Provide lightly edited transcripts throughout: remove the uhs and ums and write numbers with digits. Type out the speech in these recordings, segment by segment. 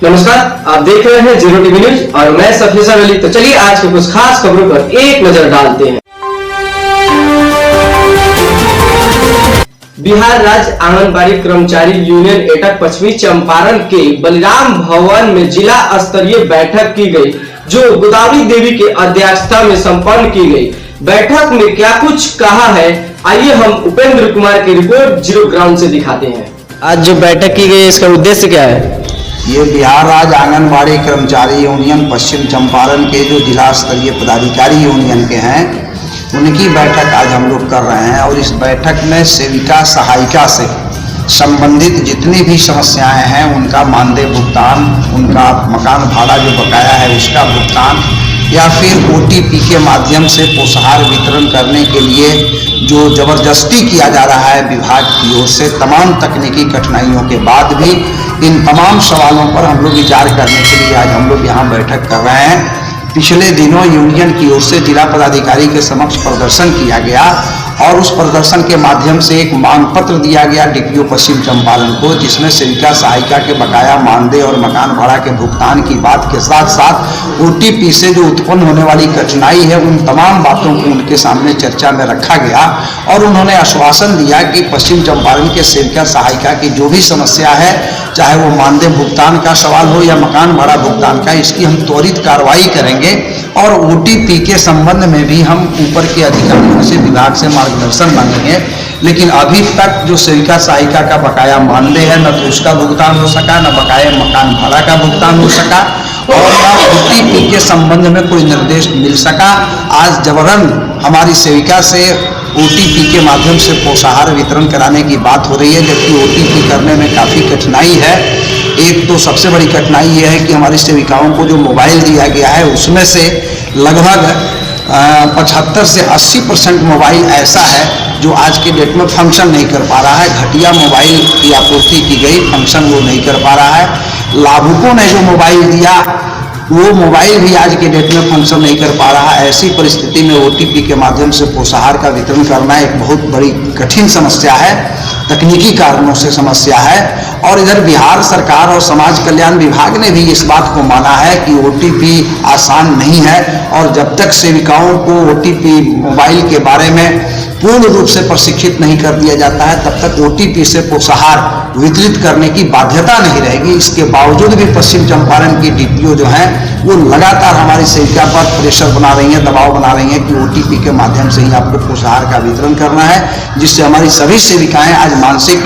नमस्कार, आप देख रहे हैं जीरो टीवी न्यूज और मैं सफीसर अली। तो चलिए आज के कुछ खास खबरों पर एक नजर डालते हैं। बिहार राज्य आंगनबाड़ी कर्मचारी यूनियन एटक पश्चिमी चंपारण के बलिराम भवन में जिला स्तरीय बैठक की गई, जो गोदावरी देवी के अध्यक्षता में संपन्न की गई। बैठक में क्या कुछ कहा है, आइए हम उपेंद्र कुमार की रिपोर्ट जीरो ग्राउंड से दिखाते हैं। आज जो बैठक की गई इसका उद्देश्य क्या है? ये बिहार राज्य आंगनबाड़ी कर्मचारी यूनियन पश्चिम चंपारण के जो जिला स्तरीय पदाधिकारी यूनियन के हैं, उनकी बैठक आज हम लोग कर रहे हैं। और इस बैठक में सेविका सहायिका से संबंधित जितनी भी समस्याएं हैं, उनका मानदेय भुगतान, उनका मकान भाड़ा जो बकाया है उसका भुगतान, या फिर OTP के माध्यम से पोषाहार वितरण करने के लिए जो जबरदस्ती किया जा रहा है विभाग की ओर से, तमाम तकनीकी कठिनाइयों के बाद भी इन तमाम सवालों पर हम लोग विचार करने के लिए आज हम लोग यहाँ बैठक कर रहे हैं। पिछले दिनों यूनियन की ओर से जिला पदाधिकारी के समक्ष प्रदर्शन किया गया और उस प्रदर्शन के माध्यम से एक मांग पत्र दिया गया DPO पश्चिम चंपारण को, जिसमें सेविका सहायिका के बकाया मानदेय और मकान भाड़ा के भुगतान की बात के साथ साथ OTP से जो उत्पन्न होने वाली कठिनाई है, उन तमाम बातों को उनके सामने चर्चा में रखा गया। और उन्होंने आश्वासन दिया कि पश्चिम चंपारण के सेविका सहायिका की जो भी समस्या है, चाहे वो मानदेय भुगतान का सवाल हो या मकान भाड़ा भुगतान का, इसकी हम त्वरित कार्रवाई करेंगे। और OTP के संबंध में भी हम ऊपर के अधिकारियों से, विभाग से मार्गदर्शन मांगेंगे। लेकिन अभी तक जो सेविका सहायिका का बकाया मानदेय है, न तो उसका भुगतान हो सका, न बकाया मकान भाड़ा का भुगतान हो सका, और न OTP के संबंध में कोई निर्देश मिल सका। आज जबरन हमारी सेविका से OTP के माध्यम से पोषाहार वितरण कराने की बात हो रही है, जबकि OTP करने में काफ़ी कठिनाई है। एक तो सबसे बड़ी कठिनाई यह है कि हमारी सेविकाओं को जो मोबाइल दिया गया है, उसमें से लगभग 75 से 80% मोबाइल ऐसा है जो आज के डेट में फंक्शन नहीं कर पा रहा है। घटिया मोबाइल की आपूर्ति की गई, फंक्शन वो नहीं कर पा रहा है। लाभुकों ने जो मोबाइल दिया, वो मोबाइल भी आज के डेट में फंक्शन नहीं कर पा रहा है। ऐसी परिस्थिति में OTP के माध्यम से पोषाहार का वितरण करना एक बहुत बड़ी कठिन समस्या है, तकनीकी कारणों से समस्या है। और इधर बिहार सरकार और समाज कल्याण विभाग ने भी इस बात को माना है कि OTP आसान नहीं है, और जब तक सेविकाओं को OTP मोबाइल के बारे में पूर्ण रूप से प्रशिक्षित नहीं कर दिया जाता है, तब तक OTP से पोषाहार वितरित करने की बाध्यता नहीं रहेगी। इसके बावजूद भी पश्चिम चंपारण की DPO जो हैं, वो लगातार हमारी सेविका पर प्रेशर बना रही हैं, दबाव बना रही हैं कि OTP के माध्यम से ही आपको पोषाहार का वितरण करना है, जिससे हमारी सभी सेविकाएं आज मानसिक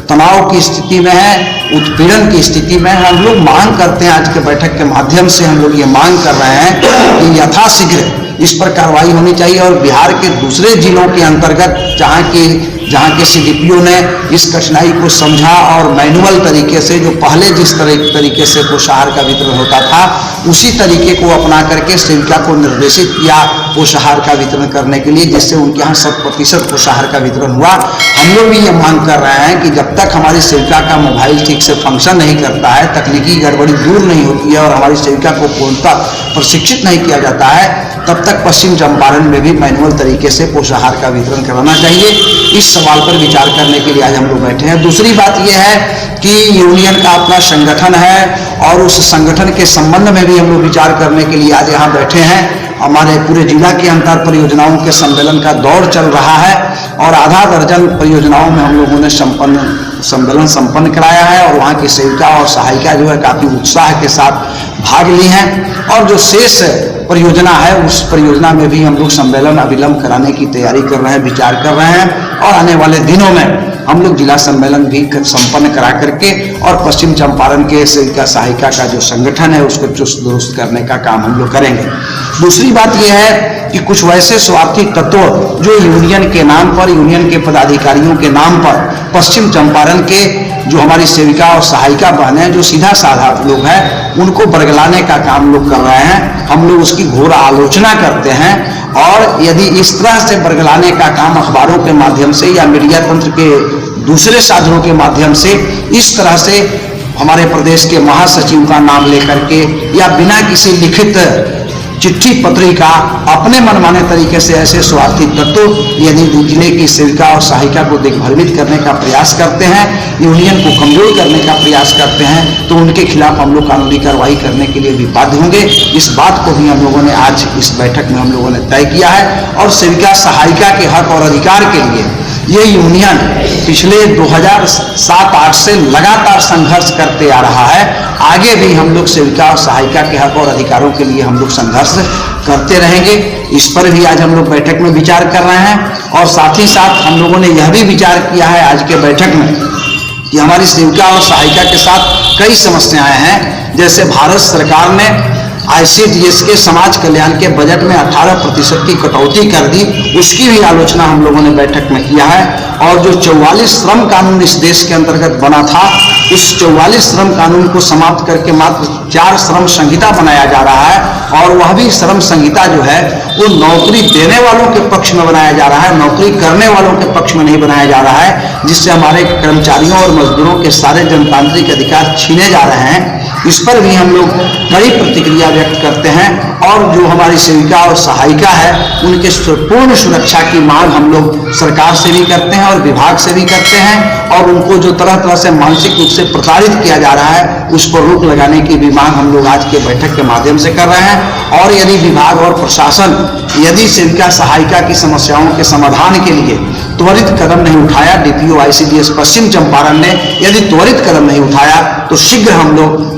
तनाव की स्थिति में है, उत्पीड़न की स्थिति में है। हम लोग मांग करते हैं, आज के बैठक के माध्यम से हम लोग ये मांग कर रहे हैं कि यथाशीघ्र इस पर कार्रवाई होनी चाहिए। और बिहार के दूसरे जिलों के अंतर्गत जहाँ के CDPO ने इस कठिनाई को समझा और मैनुअल तरीके से, जो पहले जिस तरीके से पोषाहार का वितरण होता था, उसी तरीके को अपना करके सेविका को निर्देशित किया पोषाहार का वितरण करने के लिए, जिससे उनके यहाँ 100% पोषाहार का वितरण हुआ। हम लोग भी ये मांग कर रहे हैं कि जब तक हमारी सेविका का मोबाइल ठीक से फंक्शन नहीं करता है, तकनीकी गड़बड़ी दूर नहीं होती है और हमारी सेविका को पूर्णतः प्रशिक्षित नहीं किया जाता है, तब तक पश्चिम चंपारण में भी मैनुअल तरीके से पोषाहार का वितरण कराना चाहिए। इस सवाल पर विचार करने के लिए आज हम लोग बैठे हैं। दूसरी बात यह है कि यूनियन का अपना संगठन है, और उस संगठन के संबंध में भी हम लोग विचार करने के लिए आज यहाँ बैठे हैं। हमारे पूरे जिला के अंतर परियोजनाओं के सम्मेलन का दौर चल रहा है, और आधा दर्जन परियोजनाओं में हम लोगों ने सम्मेलन संपन्न कराया है, और वहाँ की सेविका और सहायिका जो है काफी उत्साह के साथ भाग ली हैं। और जो शेष परियोजना है, उस परियोजना में भी हम लोग सम्मेलन अविलंब कराने की तैयारी कर रहे हैं, विचार कर रहे हैं। और आने वाले दिनों में हम लोग जिला सम्मेलन भी संपन्न करा करके और पश्चिम चंपारण के सेविका सहायिका का जो संगठन है उसको चुस्त दुरुस्त करने का काम हम लोग करेंगे। दूसरी बात यह है कि कुछ वैसे स्वार्थी तत्व जो यूनियन के नाम पर, यूनियन के पदाधिकारियों के नाम पर पश्चिम चंपारण के जो हमारी सेविका और सहायिका बहन है, जो सीधा साधा लोग हैं, उनको बरगलाने का काम लोग कर रहे हैं। हम लोग उसकी घोर आलोचना करते हैं, और यदि इस तरह से बरगलाने का काम अखबारों के माध्यम से या मीडिया तंत्र के दूसरे साधनों के माध्यम से इस तरह से हमारे प्रदेश के महासचिव का नाम लेकर के या बिना किसी लिखित चिट्ठी पत्रिका अपने मनमाने तरीके से ऐसे स्वार्थी तत्व यदि जिले की सेविका और सहायिका को दिग्भ्रमित करने का प्रयास करते हैं, यूनियन को कमजोर करने का प्रयास करते हैं, तो उनके खिलाफ हम लोग कानूनी कार्रवाई करने के लिए भी बाध्य होंगे। इस बात को भी हम लोगों ने आज इस बैठक में हम लोगों ने तय किया है। और सेविका सहायिका के हक और अधिकार के लिए ये यूनियन पिछले 2007-8 से लगातार संघर्ष करते आ रहा है। आगे भी हम लोग सेविका और सहायिका के हक और अधिकारों के लिए हम लोग संघर्ष करते रहेंगे। इस पर भी आज हम लोग बैठक में विचार कर रहे हैं। और साथ ही साथ हम लोगों ने यह भी विचार किया है आज के बैठक में कि हमारी सेविका और सहायिका के साथ कई समस्याएं हैं। जैसे भारत सरकार ने ICDS के समाज कल्याण के बजट में 18% की कटौती कर दी, उसकी भी आलोचना हम लोगों ने बैठक में किया है। और जो 44 श्रम कानून इस देश के अंतर्गत बना था, उस 44 श्रम कानून को समाप्त करके मात्र 4 श्रम संहिता बनाया जा रहा है। और वह भी श्रम संहिता जो है वो नौकरी देने वालों के पक्ष में बनाया जा रहा है, नौकरी करने वालों के पक्ष में नहीं बनाया जा रहा है, जिससे हमारे कर्मचारियों और मजदूरों के सारे जनतांत्रिक अधिकार छीने जा रहे हैं। इस पर भी हम लोग कड़ी प्रतिक्रिया व्यक्त करते हैं। और जो हमारी सेविका और सहायिका है, उनके पूर्ण सुरक्षा की मांग हम लोग सरकार से भी करते हैं और विभाग से भी करते हैं। और उनको जो तरह तरह से मानसिक रूप से प्रताड़ित किया जा रहा है, उस पर रोक लगाने की भी मांग हम लोग आज के बैठक के माध्यम से कर रहे हैं। और यदि विभाग और प्रशासन यदि सेविका सहायिका की समस्याओं के समाधान के लिए त्वरित कदम नहीं उठाया, DPO ICDS पश्चिम चंपारण ने यदि त्वरित कदम नहीं उठाया, तो शीघ्र हम लोग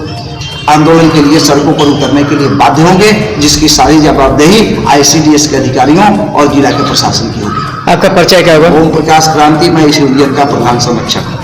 आंदोलन के लिए सड़कों पर उतरने के लिए बाध्य होंगे, जिसकी सारी जवाबदेही ICDS के अधिकारियों और जिला के प्रशासन की होगी। आपका परिचय क्या होगा? ओम प्रकाश क्रांति, मैं इस यूनियन का प्रधान संरक्षक हूँ।